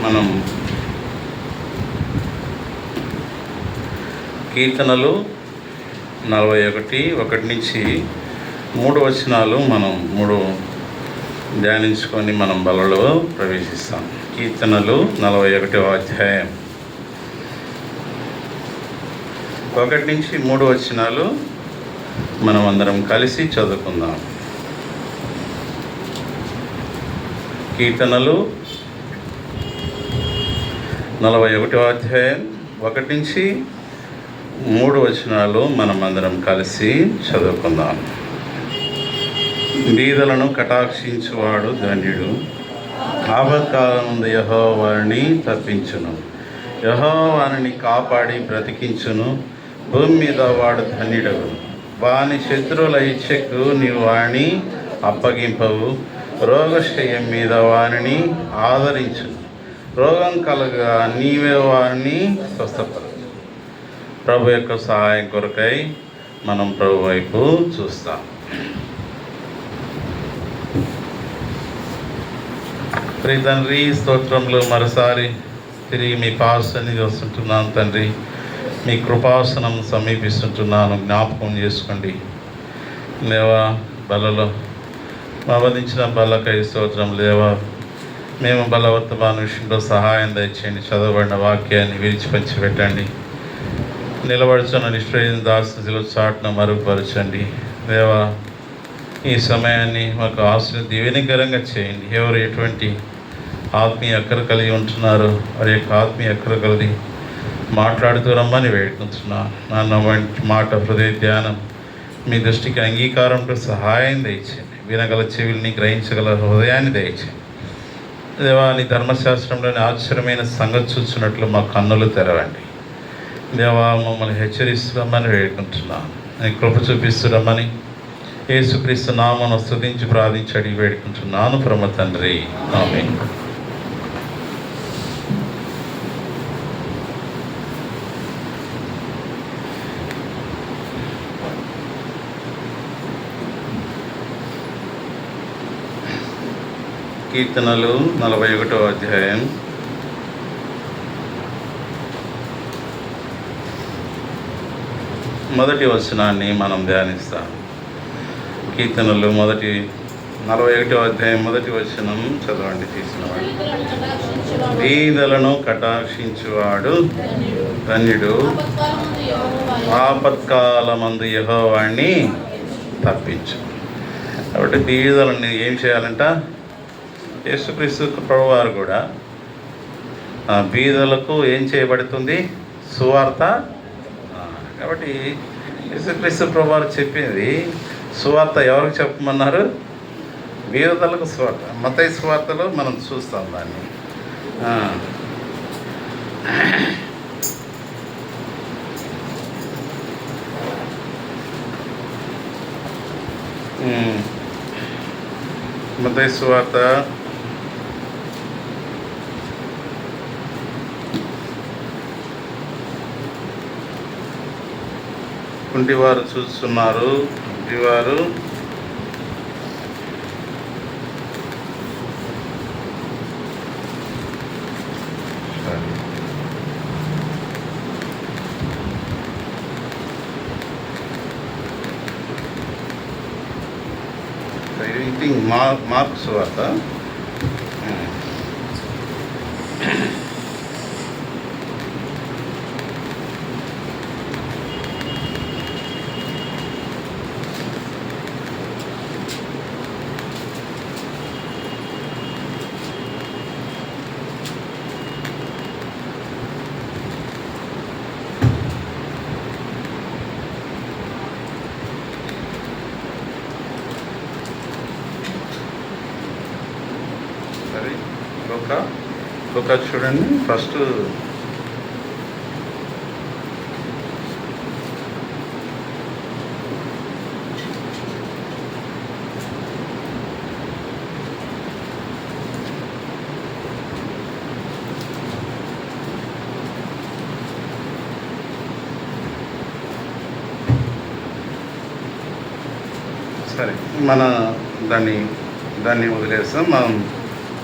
మనం కీర్తనలు 41 1 నుంచి 3 వచనాలు మనం ధ్యానించుకొని మనం బలలో ప్రవేశిస్తాం. కీర్తనలు 41వ అధ్యాయం 1 నుంచి 3 వచనాలు మనం అందరం కలిసి చదువుకుందాం. కీర్తనలు 41వ అధ్యాయం 1 నుంచి 3 వచనాలు మనం అందరం కలిసి చదువుకుందాం. బీదలను కటాక్షించువాడు ధన్యుడు, ఆపత్కాలమందు యెహోవా వారిని తప్పించును. యెహోవా వారిని కాపాడి బ్రతికించును. భూమి మీద వాడు ధన్యుడవు. వాని శత్రువుల ఇచ్ఛకు నీవు వారిని అప్పగింపవు. రోగశయ్యం మీద వారిని ఆదరించును. రోగం కలగా నీవే వారిని స్వస్థపరచు. ప్రభు యొక్క సహాయం కొరకై మనం ప్రభు వైపు చూస్తాం. ప్రియ తండ్రి, స్తోత్రములు మరోసారి తిరిగి మీ పాసన్నిధి వస్తుంటున్నాను తండ్రి. మీ కృపాసనం సమీపిస్తుంటున్నాను, జ్ఞాపకం చేసుకోండి లేవా. బలలో అవధించిన బలకై స్తోత్రం లేవా. మేము బలవర్తమాన విషయంలో సహాయం దయచేయండి. చదవబడిన వాక్యాన్ని విరిచి పంచిపెట్టండి. నిలబడుచున్న నిష్ప్రయోజన దాసుల చాటును మరుగుపరచండి దేవా. ఈ సమయాన్ని మాకు ఆశను దీవెనకరంగా చేయండి. ఎవరు ఎటువంటి ఆత్మీయ అక్కర కలిగి ఉంటున్నారో వారి యొక్క ఆత్మీయ అక్కర కలిగి మాట్లాడుతూ రమ్మని వేడుకుంటున్నా. నాన్న వంటి మాట హృదయ ధ్యానం మీ దృష్టికి అంగీకారంతో సహాయం దయచేయండి. వినగల చెవుల్ని, గ్రహించగల హృదయాన్ని దయచేయండి దేవా. నీ ధర్మశాస్త్రంలోని ఆశ్చర్యమైన సంగతి చూసినట్లు మా కన్నులు తెరవండి దేవా. మమ్మల్ని హెచ్చరిస్తున్నామని వేడుకుంటున్నాను. నీ కృప చూపిస్తున్నామని యేసుక్రీస్తు నామమున స్తుతించి ప్రార్థించి అడిగి వేడుకుంటున్నాను పరమ తండ్రి, ఆమేన్. కీర్తనలు 41వ అధ్యాయం 1 వచనాన్ని మనం ధ్యానిస్తాం. కీర్తనలు 41వ అధ్యాయం 1 వచనం చదవండి. తీసినవాడు. బీదలను కటాక్షించువాడు ధన్యుడు, ఆపత్కాలమందు యెహోవాని తప్పించు. కాబట్టి బీదలని ఏం చేయాలంట? యేసుక్రీస్తు ప్రభువారు కూడా బీదలకు ఏం చేయబడుతుంది? సువార్త. కాబట్టి యేసుక్రీస్తు ప్రభువారు చెప్పింది సువార్త ఎవరికి చెప్పమన్నారు? బీదలకు సువార్త. మత్తయి సువార్తలో మనం చూస్తాం దాన్ని. మత్తయి సువార్త 20 వారు చూస్తున్నారు. వారు మార్క్స్ సువార్త ఒక చూడండి. ఫస్ట్ సరే, మన దాన్ని వదిలేస్తాం. మనం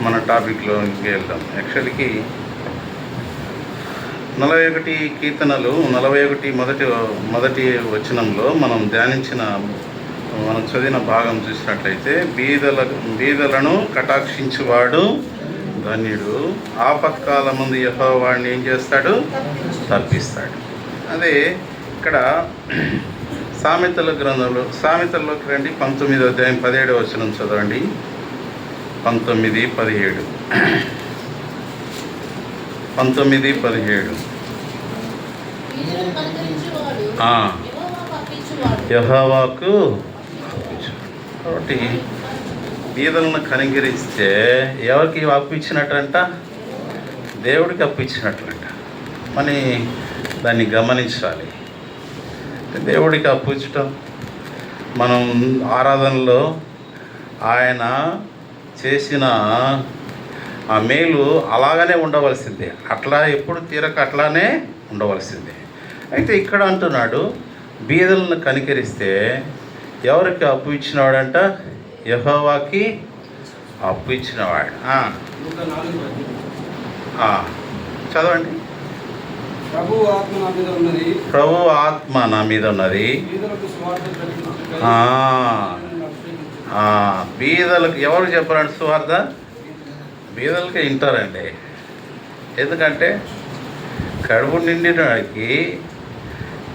మన టాపిక్లో వెళ్దాం. యాక్చువల్కి 41 కీర్తనలు 41 మొదటి వచనంలో మనం చదివిన భాగం చూసినట్లయితే బీదలను కటాక్షించువాడు ధన్యుడు, ఆపత్కాలమందు యెహోవా వాడిని ఏం చేస్తాడు? తప్పిస్తాడు. అదే ఇక్కడ సామెతల గ్రంథంలో సామెతల్లోకి రండి, 19వ అధ్యాయం 17వ వచనం చదవండి. 19:17 యెహోవాకు కాబట్టి బీదలను కనికరిస్తే ఎవరికి అప్పించినట్టంట? దేవుడికి అప్పించినట్లంట. అని దాన్ని గమనించాలి. దేవుడికి అప్పించటం, మనం ఆరాధనలో ఆయన చేసిన ఆ మేలు అలాగనే ఉండవలసిందే, అట్లా ఎప్పుడు తీరక అట్లానే ఉండవలసిందే. అయితే ఇక్కడ అంటున్నాడు, బీదలను కనికరిస్తే ఎవరికి అప్పు ఇచ్చినవాడంట? యెహోవాకి అప్పు ఇచ్చినవాడు. చదవండి. ప్రభు ఆత్మ నా మీద ఉన్నది. బీదలకు ఎవరు చెప్పారంటే సువార్త? బీదలకి వింటారండి. ఎందుకంటే కడుపు నిండినవాడికి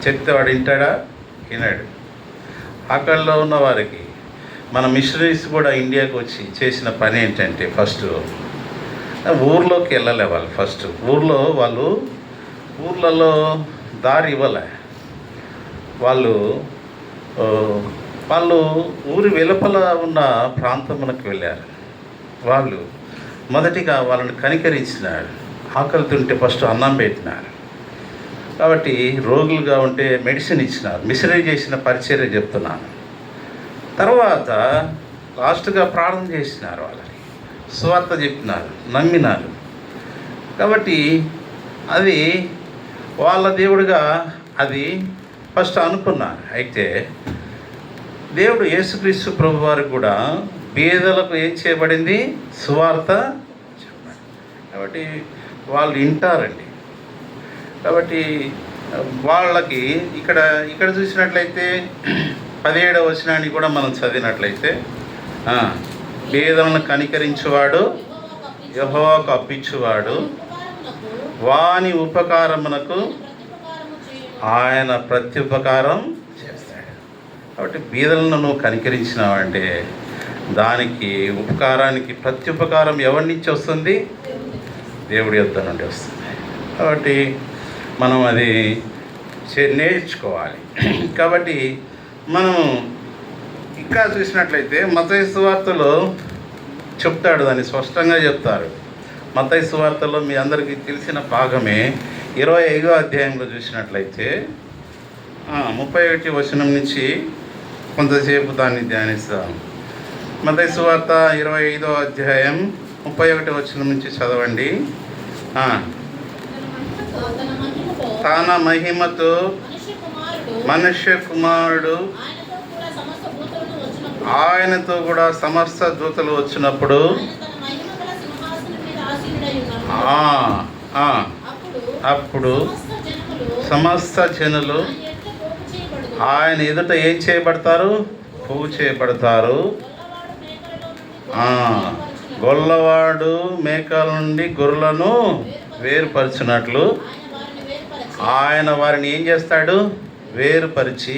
చెప్తే వాడు వింటాడా? వినాడు. ఆకలిలో ఉన్న వారికి మన మిషనరీస్ కూడా ఇండియాకి వచ్చి చేసిన పని ఏంటంటే, ఫస్ట్ ఊర్లోకి వెళ్ళలే వాళ్ళు. ఫస్ట్ ఊర్లలో దారి ఇవ్వలే. వాళ్ళు ఊరి వెలుపల ఉన్న ప్రాంతమునకు వెళ్ళారు. వాళ్ళు మొదటిగా వాళ్ళని కనికరించినారు. ఆకలితుంటే ఫస్ట్ అన్నం పెట్టినారు. కాబట్టి రోగులుగా ఉంటే మెడిసిన్ ఇచ్చినారు. మిషనరీ చేసిన పరిచర్య చెప్తున్నాను. తర్వాత లాస్ట్గా ప్రార్థన చేసినారు. వాళ్ళని సువార్త చెప్పినారు, నమ్మినారు. కాబట్టి అది వాళ్ళ దేవుడిగా అది ఫస్ట్ అనుకున్నారు. అయితే దేవుడు యేసుక్రీస్తు ప్రభు వారికి కూడా బీదలకు ఏం చేయబడింది? సువార్త చెప్పాడు. కాబట్టి వాళ్ళు వింటారండి. కాబట్టి వాళ్ళకి ఇక్కడ చూసినట్లయితే 17వ వచనాన్ని కూడా మనం చదివినట్లయితే, బీదలను కనికరించువాడు యెహోవాకు అప్పించువాడు, వాని ఉపకారమునకు ఆయన ప్రత్యుపకారం చేస్తాడు. కాబట్టి బీదలను నువ్వు కనికరించినావంటే దానికి ఉపకారానికి ప్రత్యుపకారం ఎవరి నుంచి వస్తుంది? దేవుడి యొద్ద నుండి వస్తుంది. కాబట్టి మనం అది నేర్చుకోవాలి. కాబట్టి మనం ఇంకా చూసినట్లయితే మత్తయి సువార్తలో చెప్తాడు, దాన్ని స్పష్టంగా చెప్తారు. మత్తయి సువార్తలో మీ అందరికీ తెలిసిన భాగమే 25వ అధ్యాయంలో చూసినట్లయితే 31 వచనం నుంచి కొంతసేపు దాన్ని ధ్యానిస్తాం. మత్తయి సువార్త 25వ అధ్యాయం 31 వచనం నుంచి చదవండి. తన మహిమతో మనుష్య కుమారుడు ఆయనతో కూడా సమస్త దూతలు వచ్చినప్పుడు అప్పుడు సమస్త జనులు ఆయన ఎదుట ఏం చేయబడతారు? పోగు చేయబడతారు. గొల్లవాడు మేకల నుండి గొర్రెలను వేరుపరిచినట్లు ఆయన వారిని ఏం చేస్తాడు? వేరుపరిచి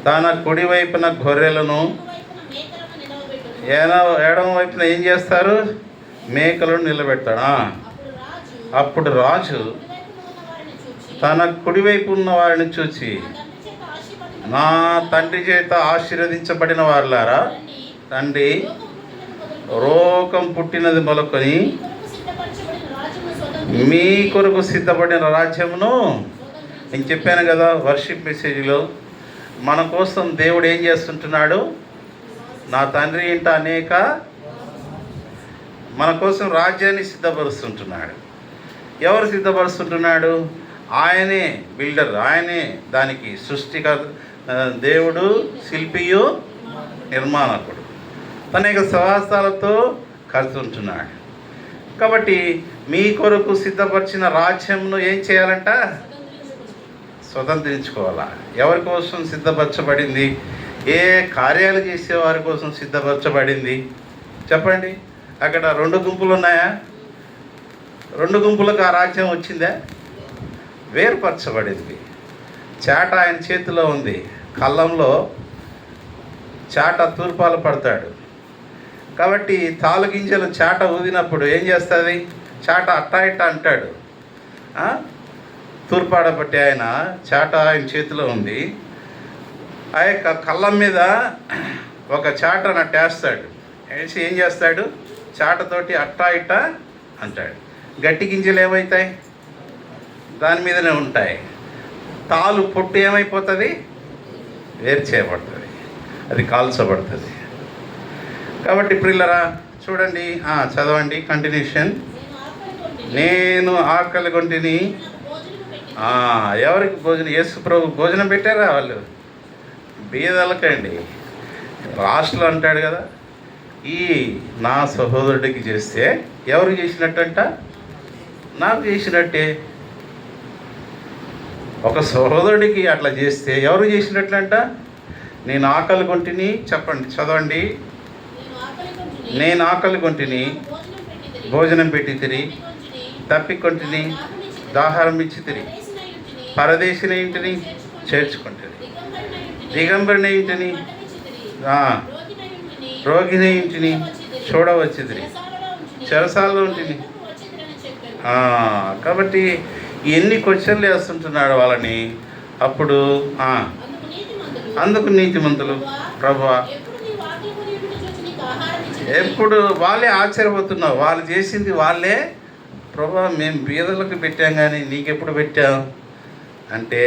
తన కుడి వైపున గొర్రెలను, ఎడమ వైపున ఏం చేస్తారు? మేకలను నిలబెడతాడు. అప్పుడు రాజు తన కుడివైపు ఉన్న వారిని చూచి, నా తండ్రి చేత ఆశీర్వదించబడిన వారులారా, తండ్రి రోగం పుట్టినది మొదలుకొని మీ కొరకు సిద్ధపడిన రాజ్యమును, నేను చెప్పాను కదా వర్షిప్ మెసేజ్లో, మన కోసం దేవుడు ఏం చేస్తుంటున్నాడు? నా తండ్రి ఇంట మన కోసం రాజ్యాన్ని సిద్ధపరుస్తుంటున్నాడు. ఎవరు సిద్ధపరుస్తుంటున్నాడు? ఆయనే బిల్డర్, ఆయనే దానికి సృష్టికర్త, దేవుడు శిల్పియు నిర్మాణకుడు. తన యొక్క సహవాసాలతో కలిసి ఉంటున్నాడు. కాబట్టి మీ కొరకు సిద్ధపరిచిన రాజ్యంను ఏం చేయాలంట? స్వతంత్రించుకోవాలా. ఎవరి కోసం సిద్ధపరచబడింది? ఏ కార్యాలు చేసే వారి కోసం సిద్ధపరచబడింది చెప్పండి. అక్కడ 2 గుంపులు ఉన్నాయా? 2 గుంపులకు ఆ రాజ్యం వచ్చిందా? వేరుపరచబడింది. చాట ఆయన చేతిలో ఉంది. కళ్ళంలో చాట తూర్పాలు పడతాడు. కాబట్టి తాలుగింజలు చాట ఊదినప్పుడు ఏం చేస్తుంది? చాట అట్టా ఇట్టా అంటాడు. తూర్పాడబట్టి ఆయన చాట ఆయన చేతిలో ఉంది. ఆ యొక్క కళ్ళం మీద ఒక చాట నట్టేస్తాడు. వేసి ఏం చేస్తాడు? చాటతోటి అట్టా ఇట్టా అంటాడు. గట్టి గింజలు ఏమవుతాయి? దాని మీదనే ఉంటాయి. తాలు పొట్టు ఏమైపోతుంది? వేరు చేయబడుతుంది, అది కాల్చబడుతుంది. కాబట్టి ప్రిల్లరా చూడండి, చదవండి కంటిన్యూషన్. నేను ఆకలి కొంటిని. ఎవరికి భోజనం? యేసు ప్రభు భోజనం పెట్టారా? వాళ్ళు బీదలకండి. లాస్ట్లో అంటాడు కదా, ఈ నా సహోదరుడికి చేస్తే ఎవరు చేసినట్టంట? నాకు చేసినట్టే. ఒక సహోదరుడికి అట్లా చేస్తే ఎవరు చేసినట్లంట? నేను ఆకలి కొంటిని. చెప్పండి, చదవండి. నేను ఆకలి కొంటిని, భోజనం పెట్టి తిరిగి, తప్పికొంటిని, దాహారం ఇచ్చి తిరిగి, పరదేశిన ఇంటిని చేర్చుకుంటుంది, దిగంబరిన ఇంటిని, రోగిన ఇంటిని చూడవచ్చు తిరిగి, చెరసాలలో ఇంటిని. కాబట్టి ఎన్ని క్వశ్చన్లు వేస్తుంటున్నాడు వాళ్ళని. అప్పుడు అందుకు నీతిమంతులు, ప్రభువా, ఎప్పుడు వాళ్ళే ఆశ్చర్యపోతున్నావు. వాళ్ళు చేసింది వాళ్ళే, ప్రభువా మేము బీదలకు పెట్టాం కానీ నీకెప్పుడు పెట్టాం అంటే,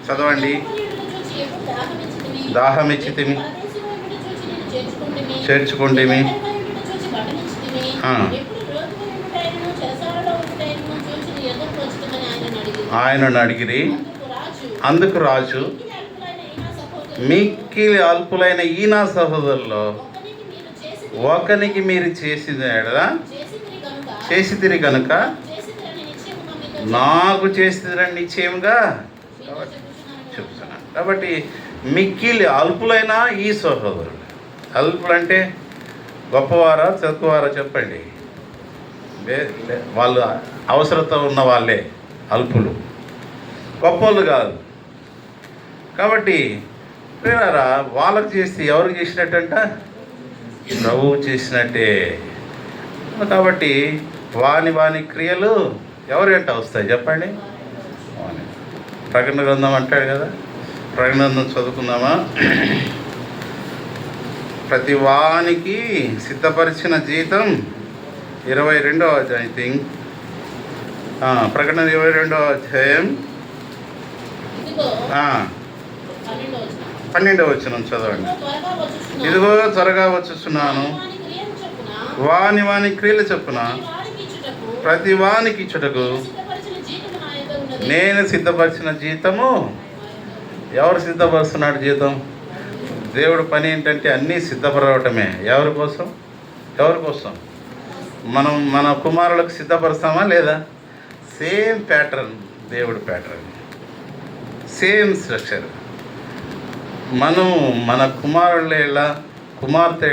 చదవండి. దాహం ఇచ్చితిమి, చేర్చుకుంటేమి, ఆయనను అడిగిరి. అందుకు రాజు, మిక్కిలి అల్పులైన ఈ నా సహోదరుల్లో ఒకనికి మీరు చేసితిరి కనుక నాకు చేసిరని నిశ్చయముగా చెప్తున్నాను. కాబట్టి మిక్కిలి అల్పులైన ఈ సహోదరులు. అల్పులంటే గొప్పవారా తక్కువవారా చెప్పండి? వాళ్ళు అవసరత ఉన్న వాళ్ళే అల్పులు, గొప్పలు కాదు. కాబట్టి ప్రియులారా, వాళ్ళకు చేస్తే ఎవరికి చేసినట్టంట? ప్రభువు చేసినట్టే. కాబట్టి వాని క్రియలు ఎవరి వెంట వస్తాయి చెప్పండి? ప్రకటన గ్రంథం అంటాడు కదా, ప్రకటన గ్రంథం చదువుకుందామా? ప్రతి వానికి సిద్ధపరిచిన జీతం 22వ అధ్యాయం, ఐ థింక్ ప్రకటన 22వ అధ్యాయం 12వ వచనం చదవండి. ఇదిగో త్వరగా వచ్చుచున్నాను, వాని క్రియలు చొప్పున ప్రతి వానికి ఇచ్చుటకు నేను సిద్ధపరిచిన జీతము. ఎవరు సిద్ధపరుస్తున్నాడు జీతం? దేవుడు పని ఏంటంటే అన్నీ సిద్ధపరవటమే. ఎవరి కోసం? మనం మన కుమారులకు సిద్ధపరుస్తామా లేదా? సేమ్ ప్యాటర్న్, దేవుడు ప్యాటర్న్, సేమ్ స్ట్రక్చర్. మనం మన కుమార్తె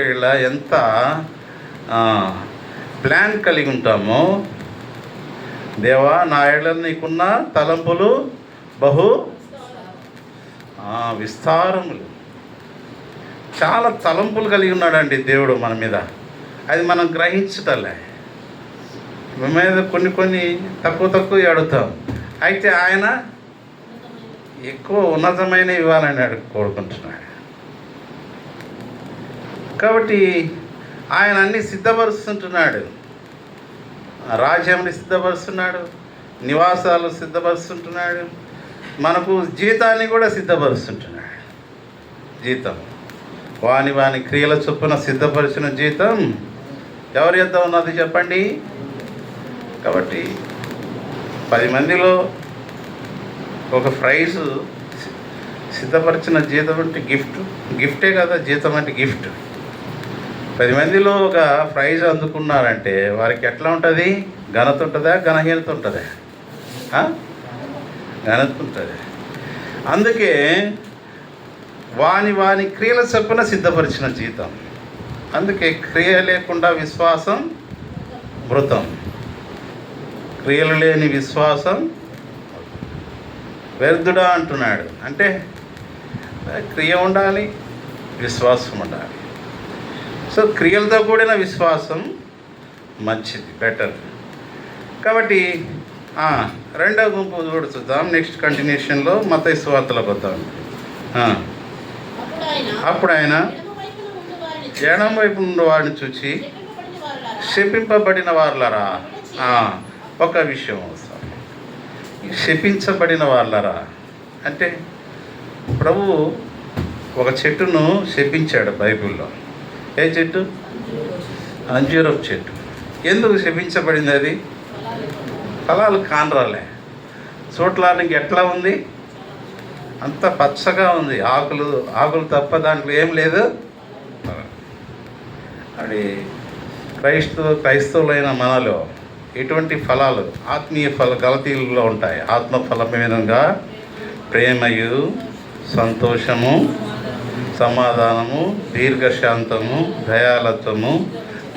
ఎంత ప్లాన్ కలిగి ఉంటామో, దేవా నా ఏళ్ళ నీకున్న తలంపులు బహు విస్తారములు. చాలా తలంపులు కలిగి ఉన్నాడండి దేవుడు మన మీద. అది మనం గ్రహించటలే. మన మీద కొన్ని తక్కువ అడుగుతాం. అయితే ఆయన ఎక్కువ ఉన్నతమైన ఇవ్వాలని కోరుకుంటున్నాడు. కాబట్టి ఆయన అన్ని సిద్ధపరుస్తుంటున్నాడు. రాజ్యాన్ని సిద్ధపరుస్తున్నాడు, నివాసాలు సిద్ధపరుస్తుంటున్నాడు, మనకు జీతాన్ని కూడా సిద్ధపరుస్తుంటున్నాడు. జీతం వాని క్రియల చొప్పున సిద్ధపరిచిన జీతం ఎవరి యొద్ద ఉన్నది చెప్పండి? కాబట్టి 10 మందిలో ఒక ప్రైజ్ సిద్ధపరిచిన జీతం అంటే గిఫ్టే కదా. జీతం అంటే గిఫ్ట్. 10 మందిలో ఒక ప్రైజ్ అందుకున్నారంటే వారికి ఎట్లా ఉంటుంది? ఘనత ఉంటుందా, ఘనహీనత ఉంటుందా? ఘనత ఉంటుంది. అందుకే వాని క్రియల చొప్పున సిద్ధపరిచిన జీతం. అందుకే క్రియ లేకుండా విశ్వాసం మృతం. క్రియలు లేని విశ్వాసం వ్యర్థుడా అంటున్నాడు. అంటే క్రియ ఉండాలి, విశ్వాసం ఉండాలి. సో క్రియలతో కూడిన విశ్వాసం మంచిది, బెటర్. కాబట్టి రెండవ గుంపు కూడా చూద్దాం. నెక్స్ట్ కంటిన్యూషన్లో మత్తయి సువార్తలోకి వద్దాం. అప్పుడు ఆయన ఎడమ వైపు నుండి వాడిని చూచి, శపింపబడిన వారులరా. ఒక విషయం అవసరం, శపించబడిన వాళ్ళరా అంటే ప్రభువు ఒక చెట్టును శపించాడు బైబిల్లో. ఏ చెట్టు? అంజూరపు చెట్టు. ఎందుకు శపించబడింది అది? ఫలాలు కానరాలే. చూడడానికి ఎట్లా ఉంది? అంత పచ్చగా ఉంది, ఆకులు తప్ప దాంట్లో ఏం లేదు. అది క్రైస్తవులైన మనలో ఎటువంటి ఫలాలు, ఆత్మీయ గలతీలలో ఉంటాయి. ఆత్మఫలమైనగా ప్రేమయు, సంతోషము, సమాధానము, దీర్ఘశాంతము, దయాలత్వము,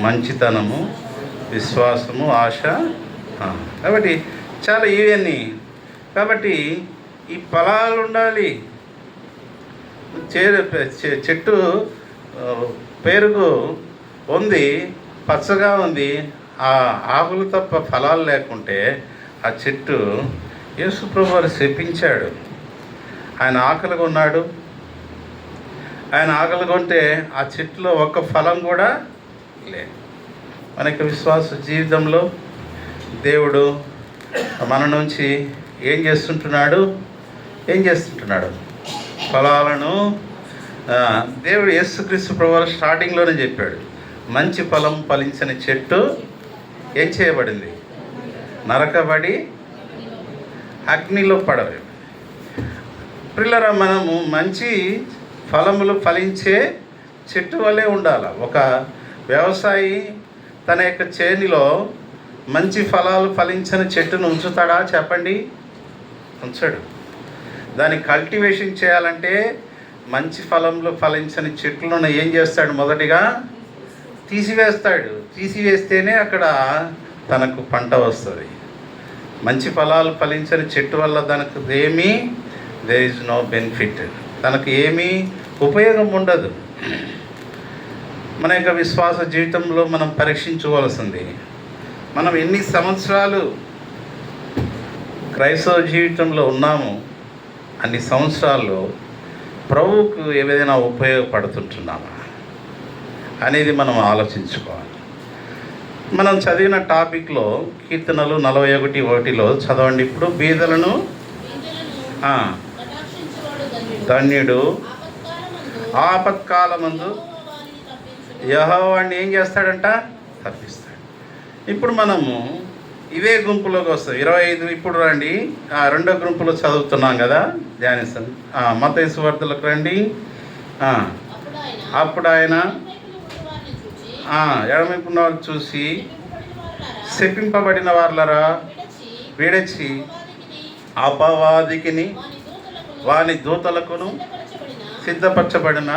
మంచితనము, విశ్వాసము, ఆశ. కాబట్టి చాలా ఇవన్నీ. కాబట్టి ఈ ఫలాలు ఉండాలి. చెట్టు పేరుకు ఉంది, పచ్చగా ఉంది, ఆ ఆకులు తప్ప ఫలాలు లేకుంటే ఆ చెట్టు యేసు ప్రభువు వారు శపించాడు. ఆయన ఆకలిగా ఉన్నాడు. ఆయన ఆకలిగా ఉంటే ఆ చెట్టులో ఒక్క ఫలం కూడా లేదు. మనకి విశ్వాస జీవితంలో దేవుడు మన నుంచి ఏం చేస్తుంటున్నాడు? ఫలాలను దేవుడు యేసుక్రీస్తు ప్రభువు స్టార్టింగ్లోనే చెప్పాడు. మంచి ఫలం ఫలించని చెట్టు ఏం చేయబడింది? నరకబడి అగ్నిలో పడవేమి. పిల్లరా, మనము మంచి ఫలములు ఫలించే చెట్టు వల్లే ఉండాలి. ఒక వ్యవసాయి తన యొక్క చేనిలో మంచి ఫలాలు ఫలించని చెట్టును ఉంచుతాడా? చెప్పండి, ఉంచడు. దాన్ని కల్టివేషన్ చేయాలంటే మంచి ఫలంలో ఫలించని చెట్లను ఏం చేస్తాడు? మొదటిగా తీసివేస్తాడు. తీసివేస్తేనే అక్కడ తనకు పంట వస్తుంది. మంచి ఫలాలు ఫలించని చెట్టు వల్ల తనకు దేర్ ఈజ్ నో బెనిఫిట్, తనకు ఏమీ ఉపయోగం ఉండదు. మన యొక్క విశ్వాస జీవితంలో మనం పరీక్షించుకోవాల్సింది, మనం ఎన్ని సంవత్సరాలు క్రైస్తవ జీవితంలో ఉన్నాము, అన్ని సంవత్సరాల్లో ప్రభువుకు ఏదైనా ఉపయోగపడుతుంటున్నామా అనేది మనం ఆలోచించుకోవాలి. మనం చదివిన టాపిక్లో కీర్తనలు 41:1 చదవండి. ఇప్పుడు బీదలను ధన్యుడు, ఆపత్కాలమందు యెహోవాని ఏం చేస్తాడంట? తప్పిస్తాడు. ఇప్పుడు మనము ఇదే గుంపులోకి వస్తాం. 25 ఇప్పుడు రండి. రెండో గుంపులో చదువుతున్నాం కదా, ధ్యానిస్తాను. మత్తయి సువార్తలకు రండి. అప్పుడు ఆయన ఎడమవైపు వారిని చూసి, శపింపబడిన వారులరా, విడచి అపవాదికిని వాని దూతలకును సిద్ధపరచబడిన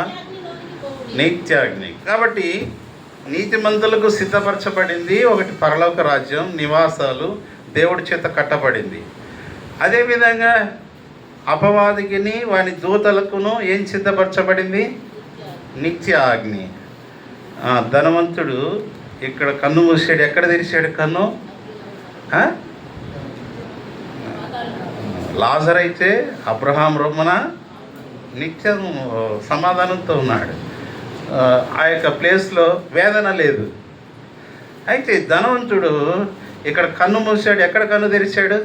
నిత్యాగ్ని. కాబట్టి నీతిమంతులకు సిద్ధపరచబడింది ఒకటి, పరలోక రాజ్యం, నివాసాలు దేవుడి చేత కట్టబడింది. అదేవిధంగా అపవాదికిని వాని దూతలకును ఏం సిద్ధపరచబడింది? నిత్య అగ్ని. ధనవంతుడు ఇక్కడ కన్ను మూసాడు. ఎక్కడ తెరిచాడు కన్ను? లాజర్ అయితే అబ్రహాం రొమ్మన నిత్యం సమాధానంతో ఉన్నాడు. ఆ యొక్క ప్లేస్లో వేదన లేదు. అయితే ధనవంతుడు ఇక్కడ కన్ను మూసాడు. ఎక్కడ కన్ను తెరిచాడు?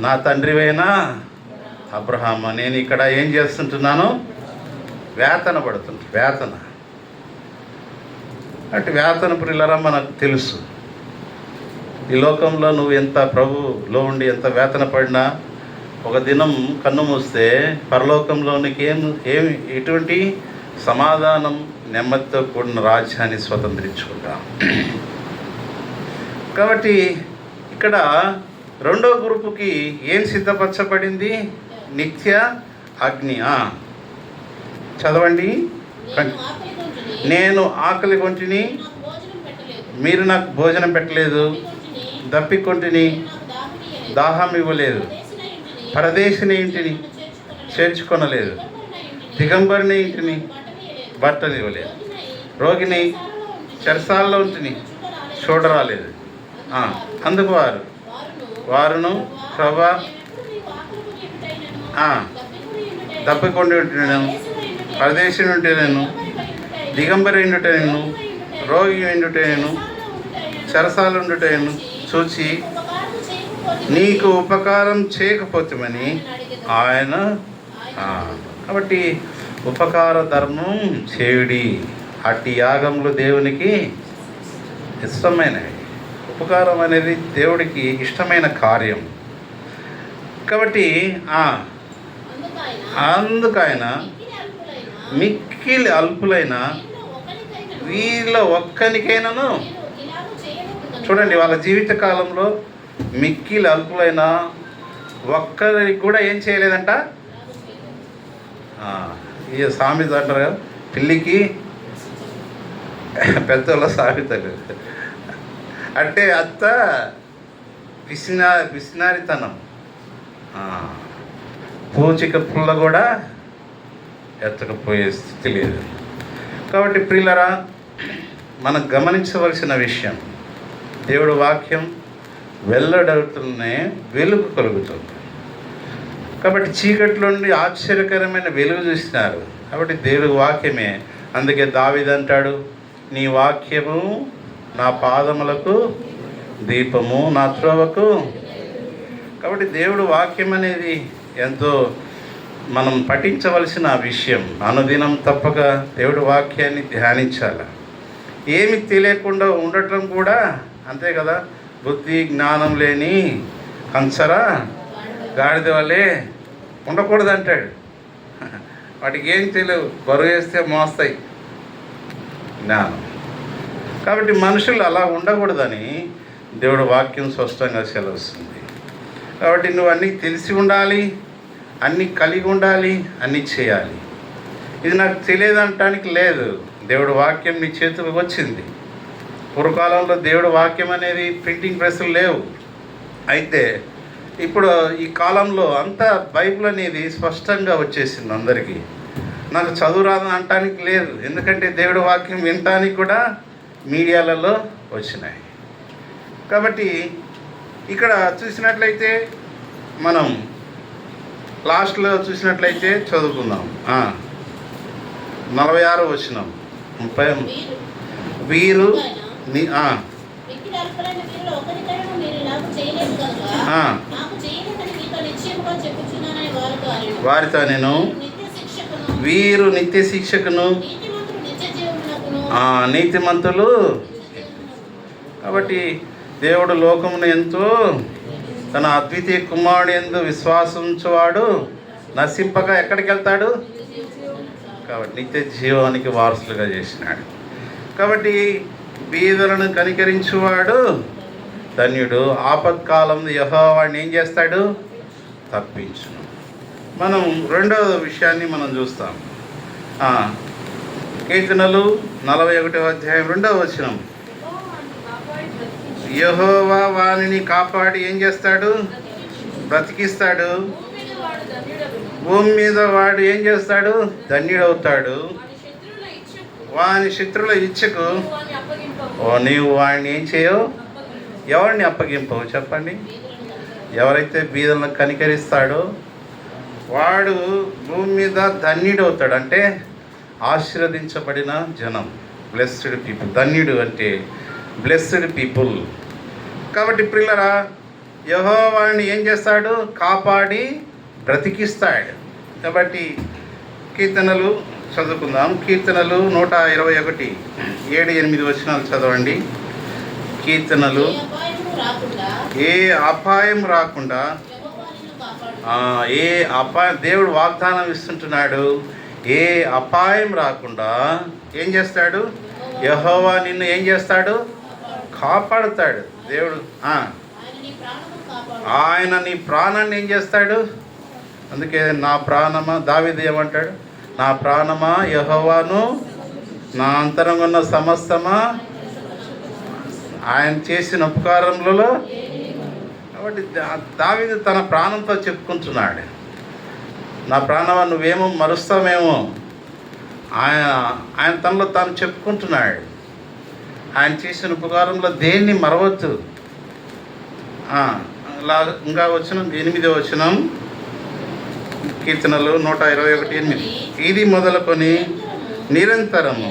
నా తండ్రివైనా అబ్రహాం, నేను ఇక్కడ ఏం చేస్తుంటున్నాను? వేతన పడుతుంటా. వేతన అటు వేతన ప్రియులరా మనకు తెలుసు. ఈ లోకంలో నువ్వు ఎంత ప్రభులో ఉండి ఎంత వేతన పడినా ఒక దినం కన్ను మూస్తే పరలోకంలో నీకు ఏమి ఎటువంటి సమాధానం నెమ్మదితో కూడిన రాజ్యాన్ని స్వతంత్రించుకుంటాం. కాబట్టి ఇక్కడ రెండో గ్రూపుకి ఏం సిద్ధపరచబడింది? నిత్య అగ్ని. చదవండి. నేను ఆకలి కొంటిని, మీరు నాకు భోజనం పెట్టలేదు, దప్పికొంటిని, దాహం ఇవ్వలేదు, పరదేశిని ఇంటిని చేర్చుకొనలేదు, దిగంబరిని ఇంటిని బట్టలు ఇవ్వలేదు, రోగిని చెరసాల్లో ఉంటిని చూడరాలేదు. అందుకు వారును ప్రభా దప్పికొండి ఉంటున్నాను, పరదేశి ఉంటే నేను, దిగంబరి ఉండుట నేను, రోగి ఉండుట నేను, చెరసాలు ఉండుట నేను చూచి నీకు ఉపకారం చేయకపోతామని ఆయన. కాబట్టి ఉపకార ధర్మం చేయుడి. అట్టి యాగములు దేవునికి ఇష్టమైనవి. ఉపకారం అనేది దేవుడికి ఇష్టమైన కార్యం. కాబట్టి అందుకైన మిక్కిలి అల్పులైన వీళ్ళ ఒక్కనికైనాను, చూడండి, వాళ్ళ జీవిత కాలంలో మిక్కిలి అల్పులైన ఒక్కరికి కూడా ఏం చేయలేదంట. ఈ సామెత అంటారు కదా, పిల్లికి పెద్దోళ్ళ సామెత. అంటే అంత పిసినారితనం. పూచిక పుల్ల కూడా ఎత్తకపోయే స్థితి లేదు. కాబట్టి ప్రియులరా, మనం గమనించవలసిన విషయం, దేవుడు వాక్యం వెల్లడవుతూనే వెలుగు కలుగుతుంది. కాబట్టి చీకట్లో నుండి ఆశ్చర్యకరమైన వెలుగు చూసినారు. కాబట్టి దేవుడి వాక్యమే. అందుకే దావీదు అంటాడు, నీ వాక్యము నా పాదములకు దీపము, నా త్రోవకు. కాబట్టి దేవుడు వాక్యం అనేది ఎంతో మనం పఠించవలసిన విషయం. అనుదినం తప్పక దేవుడి వాక్యాన్ని ధ్యానించాలి. ఏమి తెలియకుండా ఉండటం కూడా అంతే కదా. బుద్ధి జ్ఞానం లేని కంచర గాడిద వల్లే ఉండకూడదు అంటాడు. వాటికి ఏం తెలియవు, బరువు వేస్తే మోస్తాయి జ్ఞానం. కాబట్టి మనుషులు అలా ఉండకూడదని దేవుడు వాక్యం స్పష్టంగా సెలవుస్తుంది. కాబట్టి నువ్వు అన్నీ తెలిసి ఉండాలి, అన్నీ కలిగి ఉండాలి, అన్నీ చేయాలి. ఇది నాకు తెలియదు అనటానికి లేదు. దేవుడు వాక్యం నీ చేతులకు వచ్చింది. పూర్వకాలంలో దేవుడు వాక్యం అనేది ప్రింటింగ్ ప్రెస్లు లేవు. అయితే ఇప్పుడు ఈ కాలంలో అంతా బైబిల్ అనేది స్పష్టంగా వచ్చేసింది అందరికీ. నాకు చదువు రాదు అనటానికి లేదు. ఎందుకంటే దేవుడి వాక్యం వినటానికి కూడా మీడియాలలో వచ్చినాయి. కాబట్టి ఇక్కడ చూసినట్లయితే మనం లాస్ట్లో చూసినట్లయితే చదువుకుందాం. 46 వచనం 30. వీరు వారితో నేను వీరు నిత్య శిక్షకును, నీతిమంతులు. కాబట్టి దేవుడు లోకమును ఎంతో తన అద్వితీయ కుమారుడు యందు విశ్వాసించువాడు నశింపక ఎక్కడికి వెళ్తాడు? కాబట్టి నిత్య జీవానికి వారసులుగా చేసినాడు. కాబట్టి బీదలను కనికరించువాడు ధన్యుడు. ఆపత్కాలంలో యెహోవాడిని ఏం చేస్తాడు? తప్పించును. మనం రెండవ విషయాన్ని మనం చూస్తాం. కీర్తనలు 41వ అధ్యాయం 2వ వచనం. యెహోవా వానిని కాపాడి ఏం చేస్తాడు? బ్రతికిస్తాడు. భూమి మీద వాడు ఏం చేస్తాడు? ధన్యుడవుతాడు. వాని శత్రుల ఇచ్చకు నీవు వాడిని ఏం చేయవు? ఎవరిని అప్పగింపవు? చెప్పండి. ఎవరైతే బీదలను కనికరిస్తాడో వాడు భూమి మీద ధన్యుడవుతాడు. అంటే ఆశీర్వదించబడిన జనం, బ్లెస్డ్ పీపుల్. ధన్యుడు అంటే బ్లెస్డ్ పీపుల్. కాబట్టి ప్రియులరా, యెహోవాని ఏం చేస్తాడు? కాపాడి బ్రతికిస్తాడు. కాబట్టి కీర్తనలు చదువుకుందాం. కీర్తనలు 121 7-8 వచనాలు చదవండి. కీర్తనలు. ఏ అపాయం రాకుండా దేవుడు వాగ్దానం ఇస్తుంటున్నాడు. ఏ అపాయం రాకుండా ఏం చేస్తాడు? యెహోవా నిన్ను ఏం చేస్తాడు? కాపాడుతాడు దేవుడు. ఆయన నీ ప్రాణాన్ని ఏం చేస్తాడు? అందుకే నా ప్రాణమా, దావీదు ఏమంటాడు? నా ప్రాణమా యెహోవాను, నా అంతరంగ ఉన్న సమస్తమా ఆయన చేసిన ఉపకారములలో. కాబట్టి దావీదు తన ప్రాణంతో చెప్పుకుంటున్నాడు, నా ప్రాణమా నువ్వేమో మరుస్తామేమో. ఆయన తనలో తాను చెప్పుకుంటున్నాడు, ఆయన చేసిన ఉపకారంలో దేన్ని మరవద్దు. ఇంకా వచనం 8వ వచనం, కీర్తనలు 121:8. ఇది మొదలుకొని నిరంతరము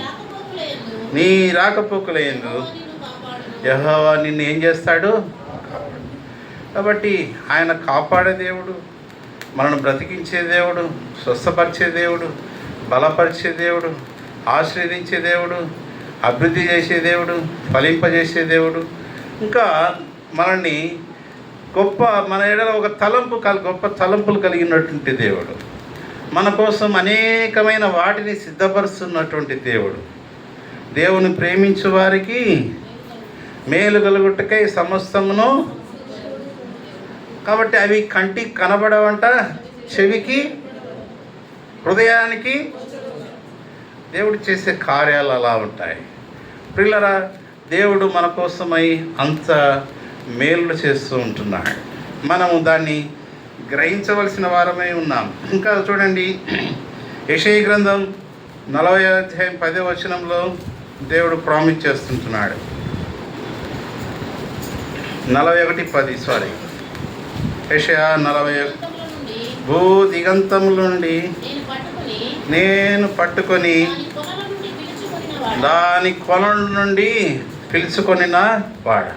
నీ రాకపోకలయందు యెహోవా నిన్ను ఏం చేస్తాడు? కాబట్టి ఆయన కాపాడే దేవుడు, మనల్ని బ్రతికించే దేవుడు, స్వస్థపరిచే దేవుడు, బలపరిచే దేవుడు, ఆశీర్వదించే దేవుడు, అభివృద్ధి చేసే దేవుడు, ఫలింపజేసే దేవుడు. ఇంకా మనల్ని మన ఎడల ఒక గొప్ప తలంపులు కలిగినటువంటి దేవుడు, మన కోసం అనేకమైన వాటిని సిద్ధపరుస్తున్నటువంటి దేవుడు. దేవుని ప్రేమించు వారికి మేలు కలుగుటకై సమస్తమును. కాబట్టి అవి కంటికి కనబడవంట, చెవికి, హృదయానికి దేవుడు చేసే కార్యాలు అలా ఉంటాయి. ప్రియులారా, దేవుడు మన కోసమై అంత మేలు చేస్తూ ఉంటున్నాడు. మనము దాన్ని గ్రహించవలసిన వారమై ఉన్నాం. ఇంకా చూడండి, యెషయా గ్రంథం 40వ అధ్యాయం 10వ వచనంలో దేవుడు ప్రామిస్ చేస్తుంటున్నాడు. 41:10 యెషయా 41. భూ దిగంతముల నుండి నేను పట్టుకొని దాని కొన నుండి పిలుచుకొనిన వాడు.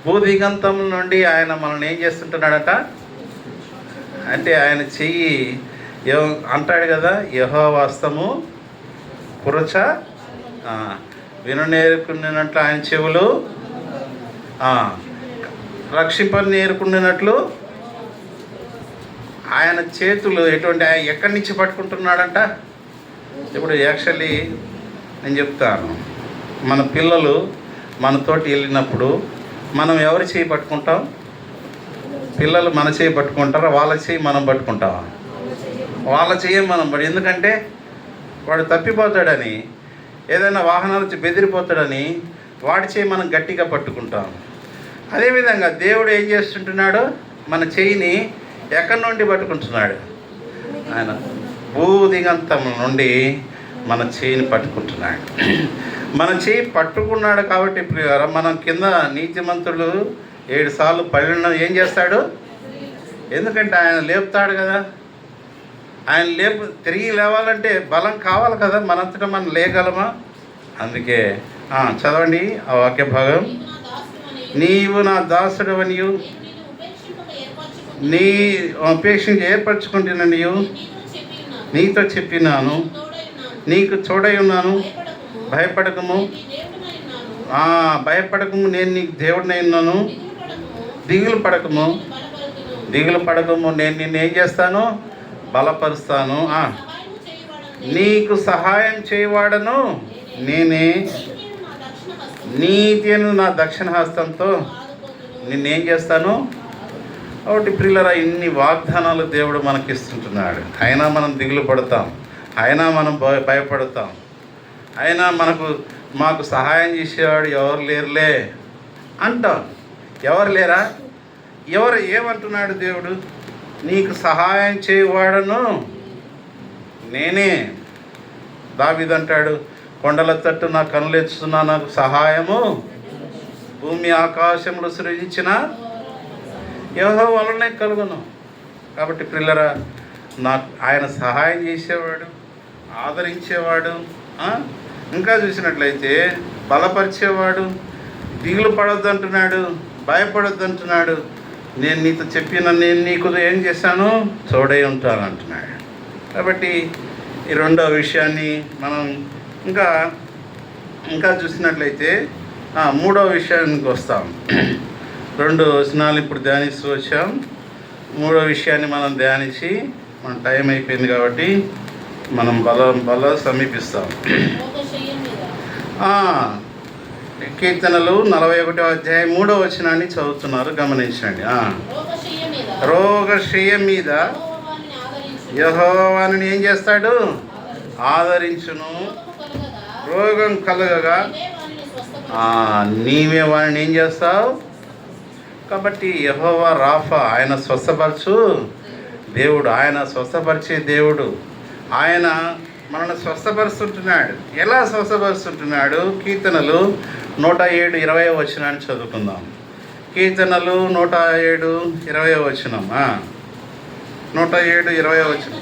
భూదిగంతముల నుండి ఆయన మనల్ని ఏం చేస్తుంటున్నాడట అంటే, ఆయన చెయ్యి అంటాడు కదా, యెహోవా హస్తము పురచ విననేరుకున్నట్లు ఆయన చెవులు రక్షింపని నేర్చుకున్నట్లు ఆయన చేతులు ఎటువంటి, ఎక్కడి నుంచి పట్టుకుంటున్నాడంట. ఇప్పుడు యాక్చువల్లీ నేను చెప్తాను, మన పిల్లలు మనతోటి వెళ్ళినప్పుడు మనం ఎవరి చేయి పట్టుకుంటాం? పిల్లలు మన చేయి పట్టుకుంటారా, వాళ్ళ చేయి మనం పట్టుకుంటామా? వాళ్ళ చేయి మనం ఎందుకంటే వాడు తప్పిపోతాడని, ఏదైనా వాహనాల నుంచి బెదిరిపోతాడని వాడి చేయి మనం గట్టిగా పట్టుకుంటాం. అదేవిధంగా దేవుడు ఏం చేస్తుంటున్నాడు? మన చేయిని ఎక్కడి నుండి పట్టుకుంటున్నాడు? ఆయన భూదిగంతం నుండి మన చేయిని పట్టుకుంటున్నాడు. మన చేయి పట్టుకున్నాడు కాబట్టి మనం కింద నీతిమంతుడు 7 సార్లు పడిన ఏం చేస్తాడు? ఎందుకంటే ఆయన లేపుతాడు కదా. ఆయన తిరిగి లేవాలంటే బలం కావాలి కదా, మనంతటా మనం లేగలమా? అందుకే చదవండి ఆ వాక్య భాగం. నీవు నా దాసుడవనియు నీ ఉపేక్షించి ఏర్పరచుకుంటున్నాను, నీతో చెప్పినాను, నీకు తోడై ఉన్నాను, భయపడకము, భయపడకము, నేను నీకు దేవుడినై ఉన్నాను, దిగులు పడకము, నేను నిన్ను ఏం చేస్తాను? బలపరుస్తాను. నీకు సహాయం చేయవాడను నేనే, నీతిను నా దక్షిణ హస్తంతో నిన్నేం చేస్తాను. కాబట్టి ప్రియులారా, ఇన్ని వాగ్దానాలు దేవుడు మనకిస్తుంటున్నాడు. అయినా మనం దిగులు పడతాం, అయినా మనం భయపడతాం, అయినా మాకు సహాయం చేసేవాడు ఎవరు లేరులే అంటాం. ఎవరు లేరా? ఏమంటున్నాడు దేవుడు? నీకు సహాయం చేయవాడను నేనే. దావీదు అంటాడు, కొండల తట్టు నా కనులెత్తుతున్నా, నాకు సహాయము భూమి ఆకాశములు సృజించిన యెహోవా వలనే కలుగును. కాబట్టి ప్రియులారా, ఆయన సహాయం చేసేవాడు, ఆదరించేవాడు, ఇంకా చూసినట్లయితే బలపరిచేవాడు, దిగులు పడొద్దు అంటున్నాడు, భయపడొద్దు అంటున్నాడు. నేను నీతో నేను నీకు ఏం చేశాను? తోడై ఉంటాను అంటున్నాడు. కాబట్టి ఈ రెండవ విషయాన్ని మనం ఇంకా చూసినట్లయితే మూడవ విషయానికి వస్తాం. 2 వచనాలు ఇప్పుడు ధ్యానిస్తూ వచ్చాం. మూడవ విషయాన్ని మనం ధ్యానించి మన టైం అయిపోయింది కాబట్టి మనం బల సమీపిస్తాం. కీర్తనలు 41వ అధ్యాయం 3వ వచనాన్ని చదువుతున్నారు, గమనించండి. రోగశయ్య మీద యెహోవాను ఏం చేస్తాడు? ఆదరించును. రోగం కలగగా నీవే వాడిని ఏం చేస్తావు? కాబట్టి యెహోవా రాఫా, ఆయన స్వస్థపరచు దేవుడు, ఆయన స్వస్థపరిచే దేవుడు. ఆయన మనల్ని స్వస్థపరుస్తుంటున్నాడు. ఎలా స్వస్థపరుస్తుంటున్నాడు? కీర్తనలు 107:20 వచనాన్ని చదువుకుందాం. కీర్తనలు 107:20 వచనం. 107:20 వచనం.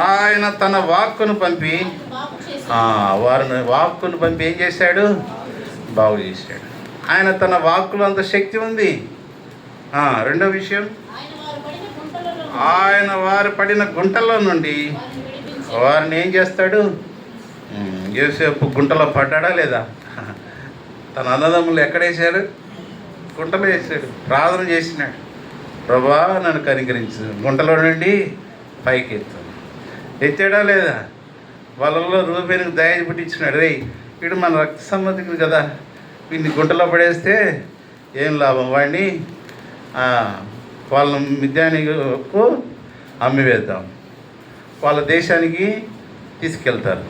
ఆయన తన వాక్కును పంపి వాక్కును పంపి ఏం చేశాడు? బాగు చేశాడు. ఆయన తన వాక్కులో అంత శక్తి ఉంది. రెండో విషయం, ఆయన వారు పడిన గుంటల్లో నుండి వారిని ఏం చేస్తాడు? యోసేపు గుంటలో పడ్డాడా లేదా? తన అన్నదమ్ములు ఎక్కడేశాడు? గుంటలో వేసాడు. ప్రార్థన చేసినాడు, ప్రభా నన్ను కనికరించు, గుంటలో నుండి పైకి ఎత్తాడా లేదా? వాళ్ళల్లో రూపేనికి దయ పుట్టించినాడు. రే వీడు మన రక్త సంబంధికుడు కదా, వీడిని గుంటలో పడేస్తే ఏం లాభం? వాడిని వాళ్ళ మిద్యానికి అమ్మివేద్దాం, వాళ్ళ దేశానికి తీసుకెళ్తారు,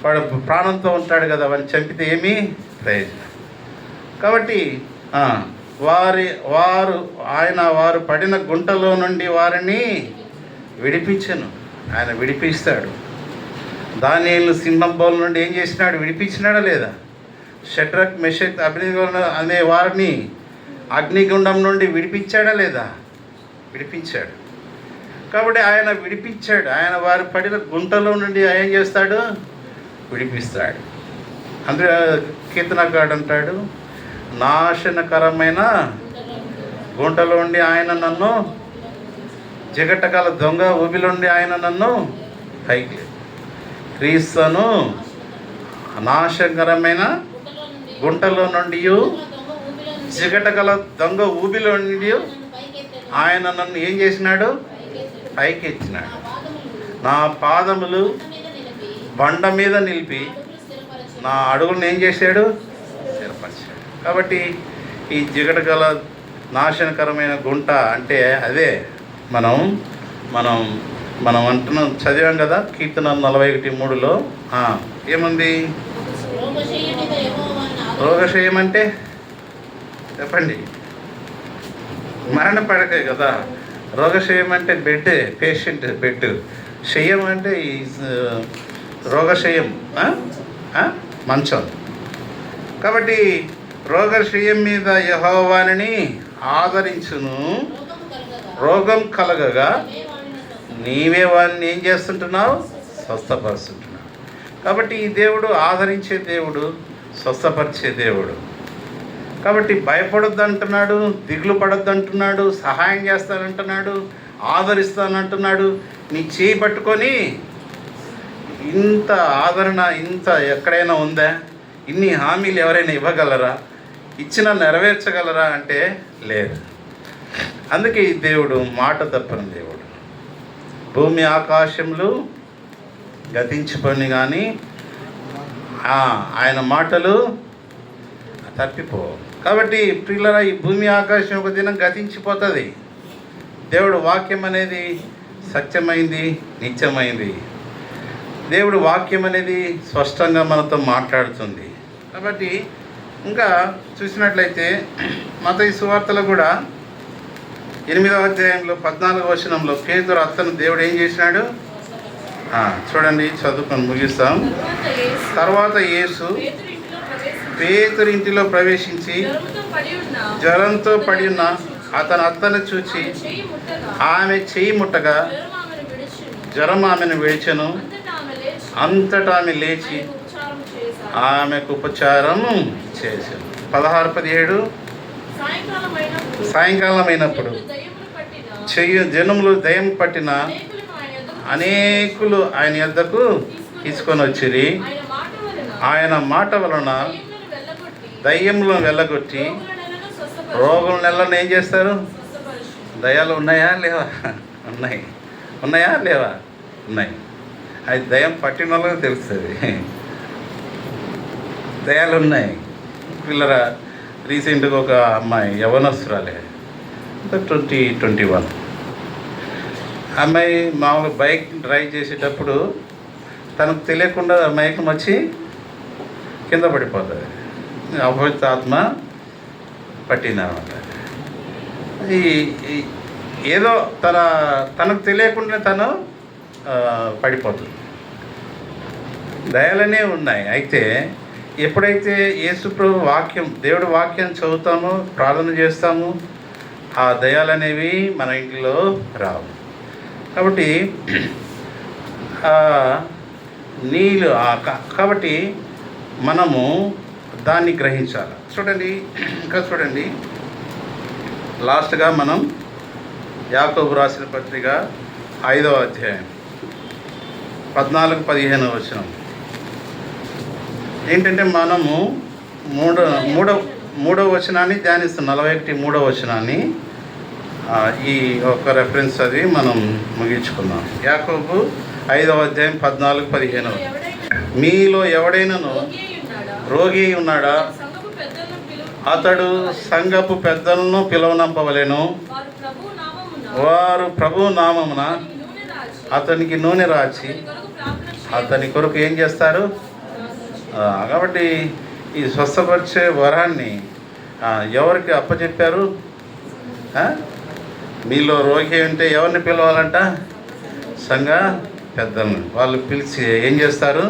వాడు ప్రాణంతో ఉంటాడు కదా, వాడిని చంపితే ఏమీ ప్రయోజనం. కాబట్టి వారు పడిన గుంటలో నుండి వారిని విడిపించను. ఆయన విడిపిస్తాడు. దానియేలు సింహం బోల నుండి ఏం చేసినాడు? విడిపించినాడా లేదా? షడ్రక్, మెషక్, అబేద్నెగో అనే వారిని అగ్నిగుండం నుండి విడిపించాడా లేదా? విడిపించాడు. కాబట్టి ఆయన విడిపించాడు. ఆయన వారు పడిన గుంటలో నుండి ఏం చేస్తాడు? విడిపిస్తాడు. అందుకే కీర్తనకారుడు అంటాడు, నాశనకరమైన గుంటలో ఉండి ఆయన నన్ను, జిగటగల దొంగ ఊబిలోండి ఆయన నన్ను పైకి, క్రీస్తును నాశనకరమైన గుంటలో నుండి, జిగటగల దొంగ ఊబిలో నుండి ఆయన నన్ను ఏం చేసినాడు? పైకి ఎత్తినాడు. నా పాదములు బండ మీద నిలిపి నా అడుగులను ఏం చేశాడు? స్థిరపరిచాడు. కాబట్టి ఈ జిగటగల నాశనకరమైన గుంట అంటే అదే మనం మనం మనం అంటున్నాం, చదివాం కదా కీర్తన 41:3లో. ఏముంది? రోగశయం అంటే చెప్పండి, మరణ పడకే కదా. రోగశయం అంటే బెడ్, పేషెంట్ బెడ్. శయం అంటే ఈ రోగశయం, మంచం. కాబట్టి రోగశయం మీద యెహోవాని ఆదరించును. రోగం కలగగా నీవే వారిని ఏం చేస్తుంటున్నావు? స్వస్థపరుస్తుంటున్నావు. కాబట్టి ఈ దేవుడు ఆదరించే దేవుడు, స్వస్థపరిచే దేవుడు. కాబట్టి భయపడొద్దు అంటున్నాడు, దిగులు పడొద్దు అంటున్నాడు, సహాయం చేస్తానంటున్నాడు, ఆదరిస్తానంటున్నాడు. నీ చేయి పట్టుకొని, ఇంత ఆదరణ ఇంత ఎక్కడైనా ఉందా? ఇన్ని హామీలు ఎవరైనా ఇవ్వగలరా? ఇచ్చినా నెరవేర్చగలరా అంటే లేదు. అందుకే ఈ దేవుడు మాట తప్పని దేవుడు. భూమి ఆకాశములు గతించిపోయి కానీ ఆయన మాటలు తప్పిపోవు. కాబట్టి ప్రియులారా, ఈ భూమి ఆకాశం ఒక దినం గతించిపోతుంది. దేవుడు వాక్యం అనేది సత్యమైంది, నిత్యమైంది. దేవుడు వాక్యం అనేది స్పష్టంగా మనతో మాట్లాడుతుంది. కాబట్టి ఇంకా చూసినట్లయితే మత్తయి సువార్తలో కూడా 8వ అధ్యాయంలో 14వ వచనంలో పేతురు అత్తను దేవుడు ఏం చేసినాడు? చూడండి, చదువుకొని ముగిస్తాం. తర్వాత యేసు పేతురు ఇంటిలో ప్రవేశించి జ్వరంతో పడి ఉన్న అతని అత్తను చూచి ఆమె చేయి ముట్టగా జ్వరం ఆమెను విడిచెను. అంతటా ఆమె లేచి ఆమెకు ఉపచారం చేశాను. 16-17 సాయంకాలం అయినప్పుడు జనములు దయ్యం పట్టిన అనేకులు ఆయన యొద్దకు తీసుకొని వచ్చిరి. ఆయన మాట వలన దయ్యములను వెళ్ళగొట్టి రోగుల నెలను ఏం చేస్తారు? దయ్యాలు ఉన్నాయా లేవా? ఉన్నాయి. ఉన్నాయా లేవా? ఉన్నాయి. అది దయ్యం పట్టిన వాళ్ళకి తెలుస్తుంది. దయాలు ఉన్నాయి. పిల్లరా రీసెంట్గా ఒక అమ్మాయి యవనస్తురాలే, 21 అమ్మాయి మామూలుగా బైక్ డ్రైవ్ చేసేటప్పుడు తనకు తెలియకుండా మైకం వచ్చి కింద పడిపోతుంది. అపవిత్ర ఆత్మ పట్టిందనమాట. ఈ ఏదో తనకు తెలియకుండా తను పడిపోతుంది. దయాలనే ఉన్నాయి. అయితే ఎప్పుడైతే యేసుప్రభు వాక్యం, దేవుడి వాక్యం చదువుతామో, ప్రార్థన చేస్తామో, ఆ దయాలనేవి మన ఇంట్లో రావు. కాబట్టి నీళ్ళు కాబట్టి మనము దాన్ని గ్రహించాలి. చూడండి, ఇంకా చూడండి, లాస్ట్గా మనం యాకోబు రాసిన పత్రిక 5వ అధ్యాయం 14-15 వచనం ఏంటంటే మనము మూడవ వచనాన్ని ధ్యానిస్తాం. 41 వచనాన్ని ఈ ఒక రెఫరెన్స్ అది మనం ముగించుకుందాం. యాకోబు 5వ అధ్యాయం 14-15. మీలో ఎవడైనాను రోగి ఉన్నాడా, అతడు సంఘపు పెద్దలను పిలువనంపవలెను. వారు ప్రభు నామమున అతనికి నూనె రాచి అతని కొరకు ఏం చేస్తారు? కాబట్టి ఈ స్వస్థపరిచే వరాన్ని ఎవరికి అప్పచెప్పారు? మీలో రోగి ఉంటే ఎవరిని పిలవాలంట? సంఘ పెద్దలను. వాళ్ళు పిలిచి ఏం చేస్తారు?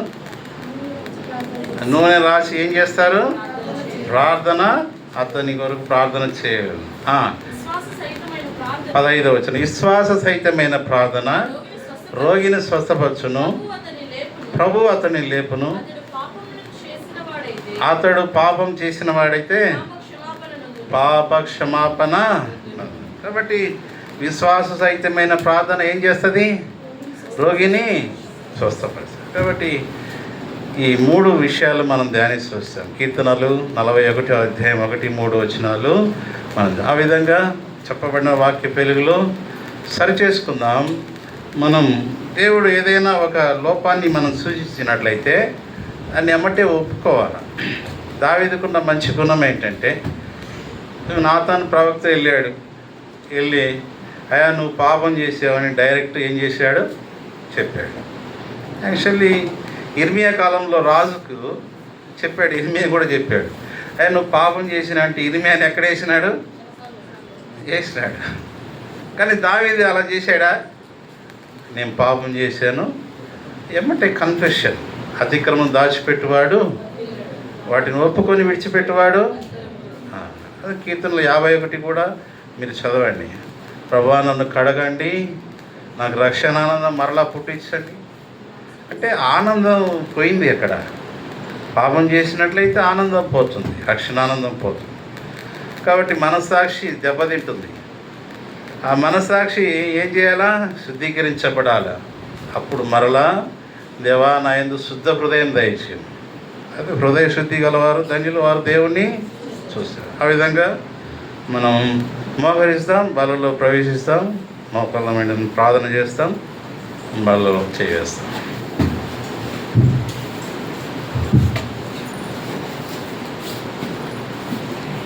నూనె రాసి ఏం చేస్తారు? ప్రార్థన, అతని కొరకు ప్రార్థన చేయాలి. 15వ వచనం, విశ్వాస సహితమైన ప్రార్థన రోగిని స్వస్థపరచును, ప్రభు అతని లేపును. అతడు పాపం చేసిన వాడైతే పాప క్షమాపణ. కాబట్టి విశ్వాస సహితమైన ప్రార్థన ఏం చేస్తుంది? రోగిని స్వస్థపరుస్తుంది. కాబట్టి ఈ 3 విషయాలు మనం ధ్యానిస్తూ వస్తాం. కీర్తనలు 41వ అధ్యాయం 1-3 వచనాలు మనం ఆ విధంగా చెప్పబడిన వాక్య వెలుగులో సరిచేసుకుందాం. మనం దేవుడు ఏదైనా ఒక లోపాన్ని మనం సూచించినట్లయితే దాన్ని ఎమ్మటే ఒప్పుకోవాలి. దావీదుకున్న మంచి గుణం ఏంటంటే, నాతాను ప్రవక్త వెళ్ళి అయ్యా నువ్వు పాపం చేసావని డైరెక్ట్ ఏం చేశాడు? చెప్పాడు. యాక్చువల్లీ ఇర్మియా కాలంలో రాజుకు చెప్పాడు, ఇర్మియా కూడా చెప్పాడు, అయ్యా నువ్వు పాపం చేసిన అంటే ఇర్మియాని ఎక్కడ వేసినాడు? కానీ దావీదు అలా చేశాడా? నేను పాపం చేశాను, ఏమంటే కన్ఫెషన్. అతిక్రమం దాచిపెట్టువాడు వాటిని ఒప్పుకొని విడిచిపెట్టువాడు. అది కీర్తనలు 51 కూడా మీరు చదవండి. ప్రభువా నన్ను కడగండి, నాకు రక్షణ ఆనందం మరలా పుట్టించండి. అంటే ఆనందం పోయింది అక్కడ. పాపం చేసినట్లయితే ఆనందం పోతుంది, రక్షణ ఆనందం పోతుంది. కాబట్టి మనస్సాక్షి దెబ్బతింటుంది. ఆ మనస్సాక్షి ఏం చేయాలా? శుద్ధీకరించబడాలా. అప్పుడు మరలా దేవా నా యందు శుద్ధ హృదయం దయచేయండి. అది హృదయ శుద్ధి గలవారు ధన్యులు, వారు దేవుణ్ణి చూస్తారు. ఆ విధంగా మనం మోకరిస్తాం, బలలో ప్రవేశిస్తాం, మోకాళ్ళ మీద ప్రార్థన చేస్తాం, బలలో చేస్తాం.